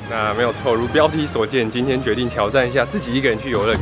那没有错，如标题所见，今天决定挑战一下自己一个人去游乐园。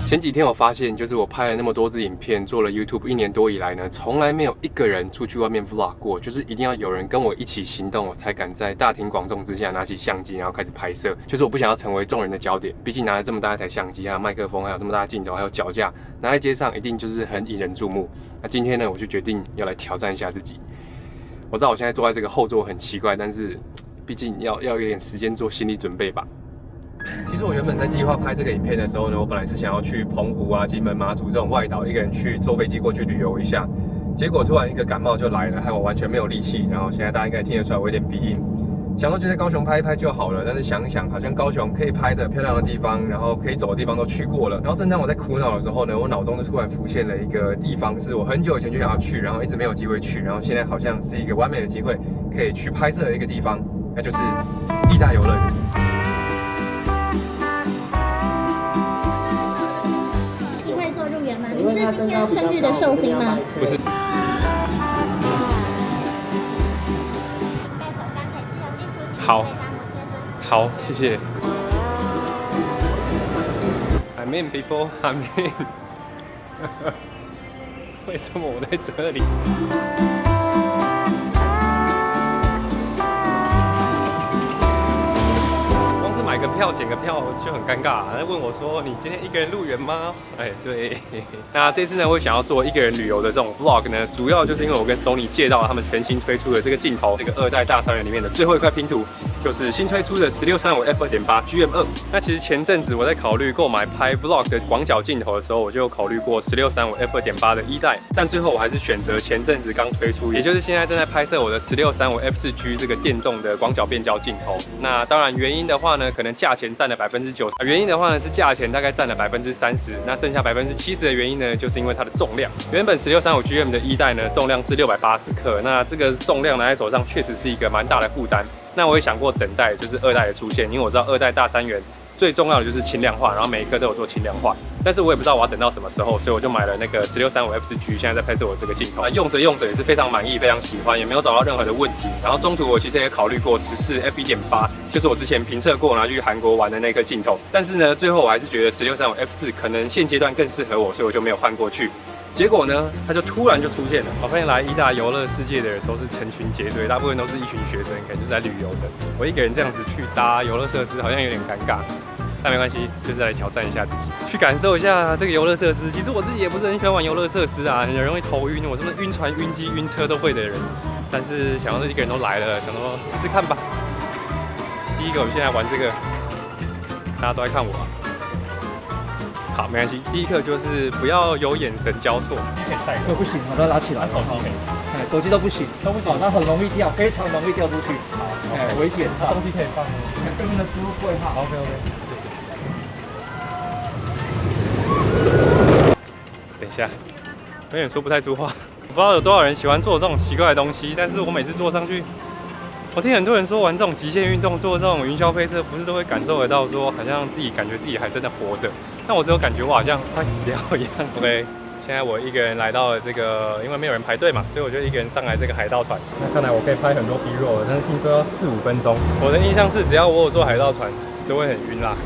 前几天我发现，就是我拍了那么多支影片，做了 YouTube 1年多以来呢，从来没有一个人出去外面 vlog 过，就是一定要有人跟我一起行动，我才敢在大庭广众之下拿起相机，然后开始拍摄。就是我不想要成为众人的焦点，毕竟拿了这么大一台相机，还有麦克风，还有这么大的镜头，还有脚架，拿在街上一定就是很引人注目。那今天呢，我就决定要来挑战一下自己。我知道我现在坐在这个后座很奇怪，但是毕竟要有点时间做心理准备吧。其实我原本在计划拍这个影片的时候呢，我本来是想要去澎湖啊、金门、马祖这种外岛，一个人去坐飞机过去旅游一下。结果突然一个感冒就来了，害我完全没有力气。然后现在大家应该听得出来我有点鼻音。想说就在高雄拍一拍就好了，但是想一想，好像高雄可以拍的漂亮的地方，然后可以走的地方都去过了。然后正当我在苦恼的时候呢，我脑中就突然浮现了一个地方，是我很久以前就想要去，然后一直没有机会去，然后现在好像是一个完美的机会，可以去拍摄的一个地方，那就是义大游乐园。您是今天生日的寿星吗？不是。好，好，谢谢。I'm in people, I'm in 为什么我在这里？买个票捡个票就很尴尬，他问我说：“你今天一个人入园吗？”哎，对。那这次呢，我想要做一个人旅游的这种 vlog 呢，主要就是因为我跟 Sony 借到了他们全新推出的这个镜头，这个2代大三元里面的最后一块拼图，就是新推出的1635 f2.8 GM2。那其实前阵子我在考虑购买拍 vlog 的广角镜头的时候，我就有考虑过1635 f2.8 的1代，但最后我还是选择前阵子刚推出，也就是现在正在拍摄我的1635 f4G 这个电动的广角变焦镜头。那当然原因的话呢，可能价钱占了90%，原因的话呢是价钱大概占了30%，那剩下70%的原因呢，就是因为它的重量。原本1635 GM 的1代呢，重量是680克，那这个重量拿在手上确实是一个蛮大的负担。那我也想过等待就是2代的出现，因为我知道2代大三元最重要的就是轻量化，然后每一颗都有做轻量化，但是我也不知道我要等到什么时候，所以我就买了那个1635 f4G， 现在在拍摄我这个镜头，用着用着也是非常满意，非常喜欢，也没有找到任何的问题。然后中途我其实也考虑过14 f1.8， 就是我之前评测过，然后去韩国玩的那颗镜头，但是呢，最后我还是觉得1635 f4 可能现阶段更适合我，所以我就没有换过去。结果呢，它就突然就出现了。我发现来义大游乐世界的人都是成群结队，大部分都是一群学生，可能就是来旅游的。我一个人这样子去搭游乐设施，好像有点尴尬。但没关系，就是来挑战一下自己，去感受一下这个游乐设施。其实我自己也不是很喜欢玩游乐设施啊，很容易头晕，我什么晕船、晕机、晕车都会的人。但是想要一个人都来了，想说试试看吧。第一个，我们现在玩这个，大家都在看我啊。好，没关系。第一课就是不要有眼神交错。这不行，我都要拉起来。手机可以，手机都不行，都不行，那很容易掉，非常容易掉出去。好，危险，东西可以放。对面的师傅会怕。OK。等一下，有点说不太出话。我不知道有多少人喜欢做这种奇怪的东西，但是我每次坐上去，我听很多人说玩这种极限运动，做这种云霄飞车，不是都会感受得到说，好像自己感觉自己还真的活着。但我只有感觉我好像快死掉一样。OK， 现在我一个人来到了这个，因为没有人排队嘛，所以我就一个人上来这个海盗船。那看来我可以拍很多 B-roll， 但是听说要4、5分钟。我的印象是，只要我有坐海盗船，都会很晕啦。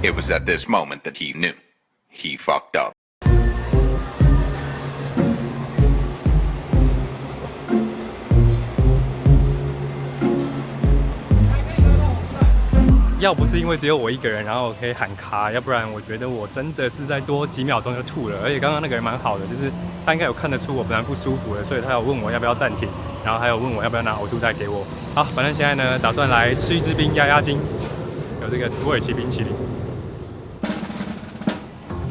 It was at this moment that he knew he fucked up. 要不是因为只有我一个人，然后我可以喊卡，要不然我觉得我真的是再多几秒钟就吐了。而且刚刚那个人蛮好的，就是他应该有看得出我本来不舒服的，所以他有问我要不要暂停，然后还有问我要不要拿呕吐袋给我。好，反正现在呢，打算来吃一支冰压压惊，有这个土耳其冰淇淋。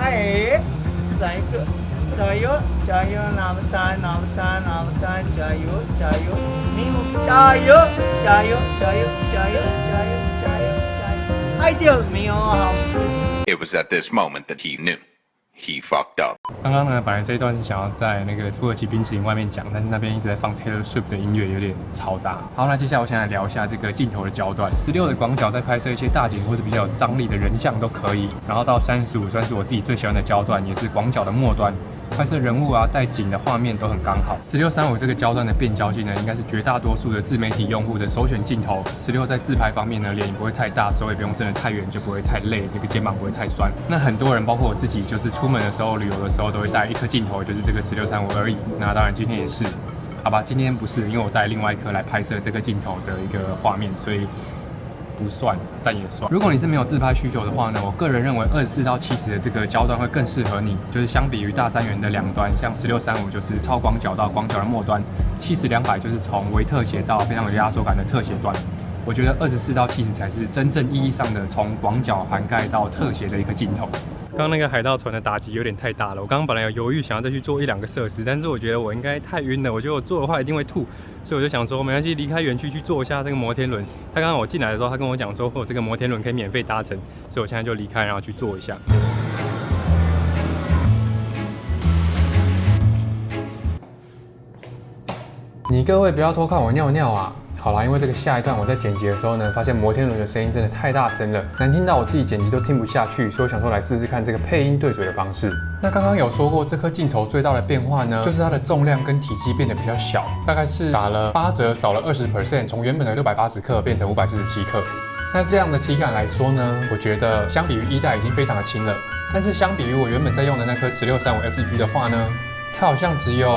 哎，再一个，加油，加油，那么大，那么大，那么大，加油，加油，加油，加油，加油，加油，加油，加油，加油，爱掉没有好事。It was at this moment that he knew he fucked up. 刚刚呢，本来这一段是想要在那个土耳其冰淇淋外面讲，但是那边一直在放 Taylor Swift 的音乐，有点嘈杂。好，那接下来我想来聊一下这个镜头的焦段。16的广角在拍摄一些大景或是比较有张力的人像都可以，然后到35算是我自己最喜欢的焦段，也是广角的末端。拍摄人物啊、带景的画面都很刚好。16-35这个焦段的变焦镜呢，应该是绝大多数的自媒体用户的首选镜头。16在自拍方面呢，脸也不会太大，手也不用伸得太远，就不会太累，这个肩膀不会太酸。那很多人，包括我自己，就是出门的时候、旅游的时候，都会带一颗镜头，就是这个16-35而已。那当然今天也是，好吧，今天不是，因为我带另外一颗来拍摄这个镜头的一个画面，所以不算，但也算。如果你是没有自拍需求的话呢，我个人认为24到70的这个焦段会更适合你，就是相比于大三元的两端，像16-35就是超广角到广角的末端，70-200就是从微特写到非常有压缩感的特写端。我觉得24到70才是真正意义上的从广角涵盖到特写的一个镜头。刚刚那个海盗船的打击有点太大了，我刚刚本来有犹豫想要再去做1-2个设施，但是我觉得我应该太晕了，我觉得我做的话一定会吐，所以我就想说没关系，离开园区去做一下这个摩天轮。他刚刚我进来的时候，他跟我讲说，这个摩天轮可以免费搭乘，所以我现在就离开，然后去做一下。你各位不要偷看我尿尿啊！好啦，因为这个下一段我在剪辑的时候呢，发现摩天轮的声音真的太大声了，难听到我自己剪辑都听不下去，所以我想说来试试看这个配音对嘴的方式。那刚刚有说过，这颗镜头最大的变化呢，就是它的重量跟体积变得比较小，大概是打了8折，少了20%，从原本的680克变成547克。那这样的体感来说呢，我觉得相比于1代已经非常的轻了，但是相比于我原本在用的那颗16-35 FZG 的话呢，它好像只有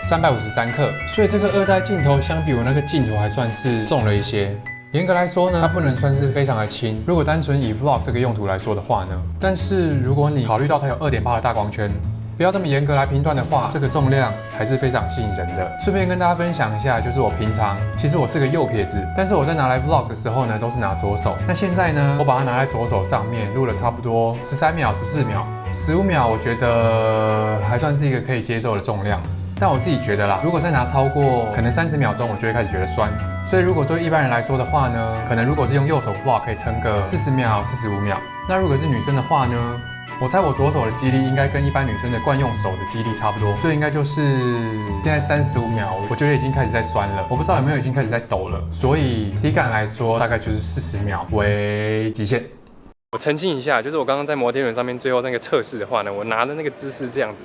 353克，所以这个2代镜头相比我那个镜头还算是重了一些。严格来说呢，它不能算是非常的轻。如果单纯以 Vlog 这个用途来说的话呢，但是如果你考虑到它有2.8的大光圈，不要这么严格来评断的话，这个重量还是非常吸引人的。顺便跟大家分享一下，就是我平常其实我是个右撇子，但是我在拿来 Vlog 的时候呢，都是拿左手。那现在呢，我把它拿在左手上面录了差不多13秒、14秒。15秒，我觉得还算是一个可以接受的重量，但我自己觉得啦，如果再拿超过可能30秒钟，我就会开始觉得酸。所以如果对一般人来说的话呢，可能如果是用右手 vlog 可以撑个40秒、45秒。那如果是女生的话呢，我猜我左手的肌力应该跟一般女生的惯用手的肌力差不多，所以应该就是现在35秒，我觉得已经开始在酸了。我不知道有没有已经开始在抖了，所以体感来说，大概就是40秒为极限。我澄清一下，就是我刚刚在摩天轮上面最后那个测试的话呢，我拿的那个姿势这样子，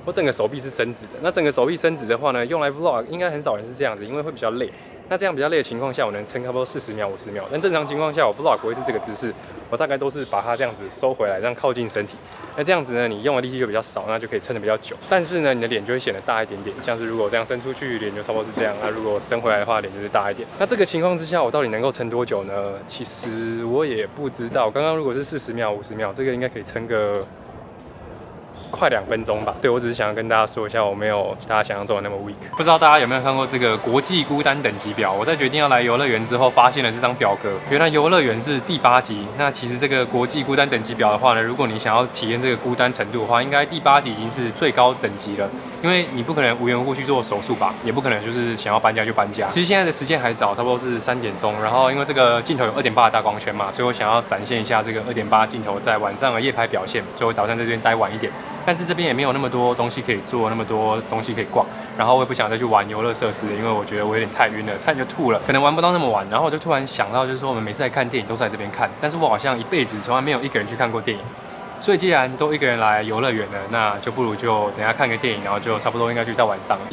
我整个手臂是伸直的。那整个手臂伸直的话呢，用来 vlog 应该很少人是这样子，因为会比较累。那这样比较累的情况下，我能撑差不多40秒、50秒。但正常情况下，我 vlog 不会是这个姿势，我大概都是把它这样子收回来，让靠近身体。那这样子呢，你用的力气就比较少，那就可以撑得比较久。但是呢，你的脸就会显得大一点点，像是如果这样伸出去，脸就差不多是这样。那如果伸回来的话，脸就是大一点。那这个情况之下，我到底能够撑多久呢？其实我也不知道。刚刚如果是40秒、50秒，这个应该可以撑个快2分钟吧。对，我只是想要跟大家说一下，我没有大家想象中的那么 weak。不知道大家有没有看过这个国际孤单等级表？我在决定要来游乐园之后，发现了这张表格。原来游乐园是第8级。那其实这个国际孤单等级表的话呢，如果你想要体验这个孤单程度的话，应该第8级已经是最高等级了。因为你不可能无缘无故去做手术吧，也不可能就是想要搬家就搬家。其实现在的时间还早，差不多是3点钟。然后因为这个镜头有2.8的大光圈嘛，所以我想要展现一下这个2.8镜头在晚上的夜拍表现，所以我打算在这边待晚一点。但是这边也没有那么多东西可以做，那么多东西可以逛，然后我也不想再去玩游乐设施，因为我觉得我有点太晕了，差点就吐了，可能玩不到那么晚。然后我就突然想到，就是说我们每次来看电影都是在这边看，但是我好像一辈子从来没有一个人去看过电影，所以既然都一个人来游乐园了，那就不如就等一下看个电影，然后就差不多应该就到晚上了。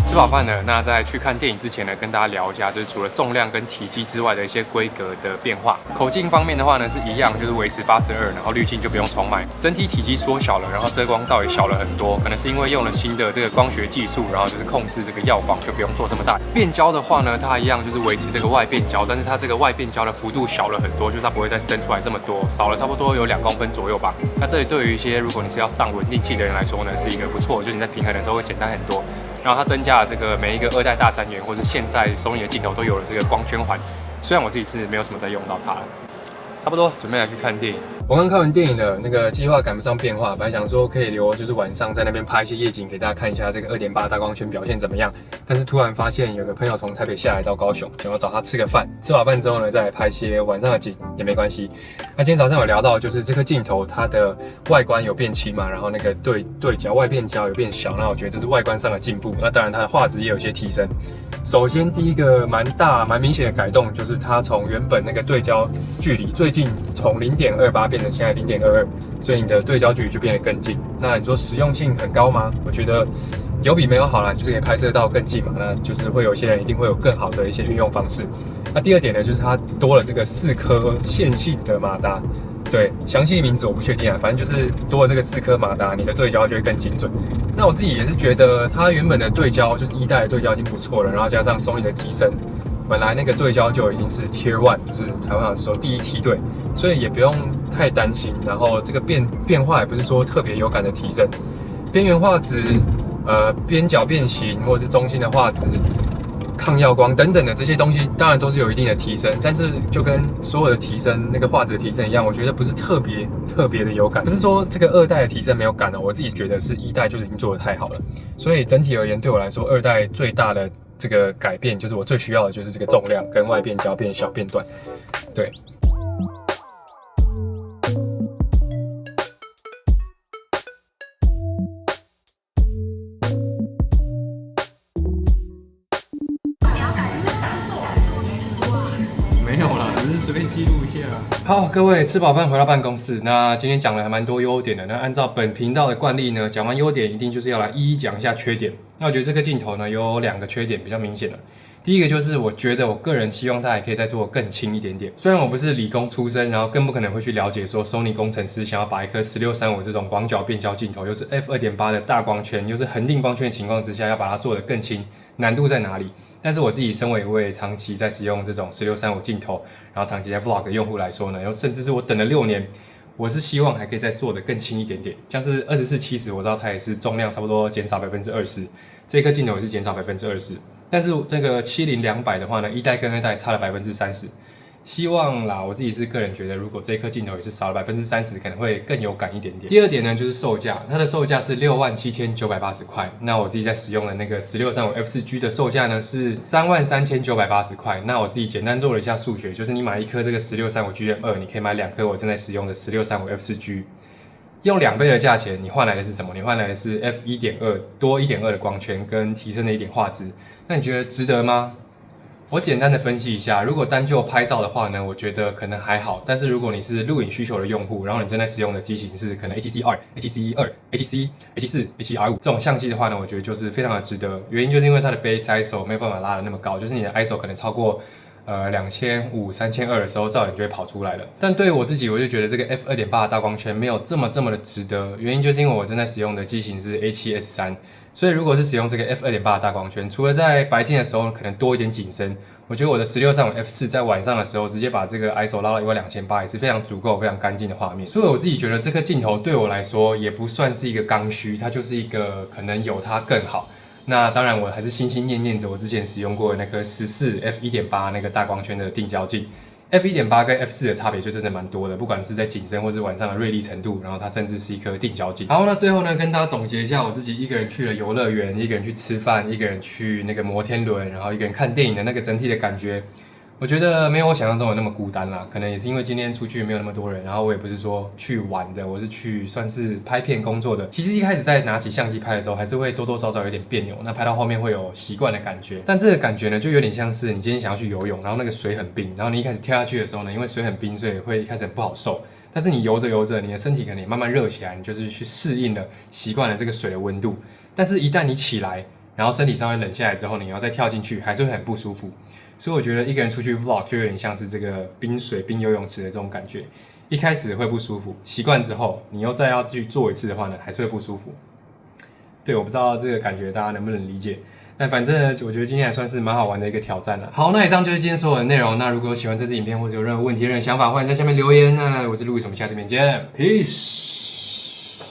吃饱饭了，那在去看电影之前呢，跟大家聊一下，就是除了重量跟体积之外的一些规格的变化。口径方面的话呢，是一样，就是维持82，然后滤镜就不用重买。整体体积缩小了，然后遮光罩也小了很多，可能是因为用了新的这个光学技术，然后就是控制这个耀光就不用做这么大。变焦的话呢，它一样就是维持这个外变焦，但是它这个外变焦的幅度小了很多，就是它不会再伸出来这么多，少了差不多有2公分左右吧。那这里对于一些如果你是要上稳定器的人来说呢，是一个不错，就是你在平衡的时候会简单很多。然后它增加了这个每一个2代大3元或者现在Sony的镜头都有了这个光圈环，虽然我自己是没有什么在用到它了。差不多准备来去看电影。我刚看完电影的那个计划赶不上变化，本来想说可以留就是晚上在那边拍一些夜景给大家看一下这个2.8大光圈表现怎么样，但是突然发现有个朋友从台北下来到高雄，想要找他吃个饭，吃饱饭之后呢再来拍一些晚上的景也没关系。那今天早上有聊到就是这颗镜头它的外观有变轻嘛，然后那个对焦外变焦有变小，那我觉得这是外观上的进步。那当然它的画质也有些提升。首先第一个蛮明显的改动就是它从原本那个对焦距离最近从0.28变成现在0.22，所以你的对焦距离就变得更近。那你说实用性很高吗？我觉得有比没有好啦，就是可以拍摄到更近嘛。那就是会有些人一定会有更好的一些运用方式。那第二点呢，就是它多了这个4颗线性的马达。对，详细名字我不确定啊，反正就是多了这个4颗马达，你的对焦就会更精准。那我自己也是觉得它原本的对焦就是1代的对焦已经不错了，然后加上Sony的机身，本来那个对焦就已经是 Tier 1，就是台湾说第一梯队，所以也不用太担心。然后这个变化也不是说特别有感的提升，边缘画质、边角变形或者是中心的画质、抗耀光等等的这些东西，当然都是有一定的提升，但是就跟所有的提升那个画质的提升一样，我觉得不是特别的有感。不是说这个2代的提升没有感哦，我自己觉得是1代就已经做得太好了。所以整体而言，对我来说，2代最大的这个改变就是我最需要的就是这个重量跟外变焦变小变短，对。没有啦，只是随便记录一下。好，各位吃饱饭回到办公室。那今天讲了还蛮多优点的。那按照本频道的惯例呢，讲完优点一定就是要来一一讲一下缺点。那我觉得这个镜头呢有2个缺点比较明显的。第一个就是我觉得我个人希望它还可以再做更轻一点点。虽然我不是理工出身，然后更不可能会去了解说 Sony 工程师想要把一颗1635这种广角变焦镜头，又是 f2.8 的大光圈，又是恒定光圈的情况之下，要把它做得更轻，难度在哪里？但是我自己身为一位长期在使用这种1635镜头，然后长期在 Vlog 的用户来说呢，甚至是我等了6年，我是希望还可以再做得更轻一点点。像是2470，我知道它也是重量差不多减少20%，这颗镜头也是减少20%。但是这个70200的话呢，1代跟2代差了30%。希望啦，我自己是个人觉得，如果这颗镜头也是少了30%，可能会更有感一点点。第二点呢，就是售价，它的售价是67980块。那我自己在使用的那个1635 F4G 的售价呢是33980块。那我自己简单做了一下数学，就是你买一颗这个1635 GM2，你可以买2颗我正在使用的1635 F4G。用2倍的价钱，你换来的是什么？你换来的是 F1.2 多 1.2 的光圈跟提升的一点画质。那你觉得值得吗？我简单的分析一下，如果单就拍照的话呢，我觉得可能还好。但是如果你是录影需求的用户，然后你正在使用的机型是可能 HTC2、HTC、HTC、H7R5 这种相机的话呢，我觉得就是非常的值得。原因就是因为它的 base ISO 没有办法拉得那么高，就是你的 ISO 可能超过2500、3200的时候，照影就会跑出来了。但对于我自己，我就觉得这个 f2.8 的大光圈没有这么的值得。原因就是因为我正在使用的机型是 A7S3，所以如果是使用这个 f2.8 的大光圈，除了在白天的时候可能多一点景深，我觉得我的1635 F4 在晚上的时候直接把这个 ISO 拉到12800也是非常足够、非常干净的画面。所以我自己觉得这颗镜头对我来说也不算是一个刚需，它就是一个可能有它更好。那当然，我还是心心念念着我之前使用过的那颗14 F1.8 那个大光圈的定焦镜。F1.8 跟 F4 的差别就真的蛮多的，不管是在景深或是晚上的锐利程度，然后它甚至是一颗定焦镜。好，那最后呢，跟大家总结一下，我自己一个人去了游乐园，一个人去吃饭，一个人去那个摩天轮，然后一个人看电影的那个整体的感觉。我觉得没有我想象中的那么孤单啦，可能也是因为今天出去没有那么多人，然后我也不是说去玩的，我是去算是拍片工作的。其实一开始在拿起相机拍的时候，还是会多多少少有点别扭，那拍到后面会有习惯的感觉。但这个感觉呢，就有点像是你今天想要去游泳，然后那个水很冰，然后你一开始跳下去的时候呢，因为水很冰，所以会一开始很不好受。但是你游着游着，你的身体可能也慢慢热起来，你就是去适应了、习惯了这个水的温度。但是一旦你起来，然后身体稍微冷下来之后，你要再跳进去，还是会很不舒服。所以我觉得一个人出去 vlog 就有点像是这个冰水、冰游泳池的这种感觉，一开始会不舒服，习惯之后，你又再要去做一次的话呢，还是会不舒服。对，我不知道这个感觉大家能不能理解。但反正呢，我觉得今天还算是蛮好玩的一个挑战了。好，那以上就是今天所有的内容。那如果有喜欢这支影片或者有任何问题、任何想法，欢迎在下面留言。那我是Louis，我们下次见 ，Peace。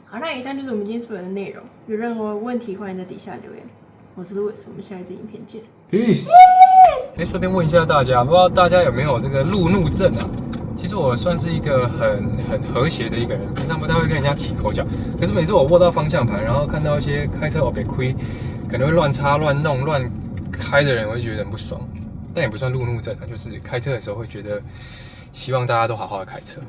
好，那以上就是我们今天所有的内容。有任何问题，欢迎在底下留言。我是 Louis， 我们下一支影片见。Peace。顺便问一下大家，不知道大家有没有这个路怒症啊？其实实我算是一个很和谐的一个人，平常不太会跟人家起口角。可是每次我握到方向盘，然后看到一些开车被亏，可能会乱插、乱弄、乱开的人，我会觉得很不爽。但也不算路怒症啊，就是开车的时候会觉得，希望大家都好好的开车。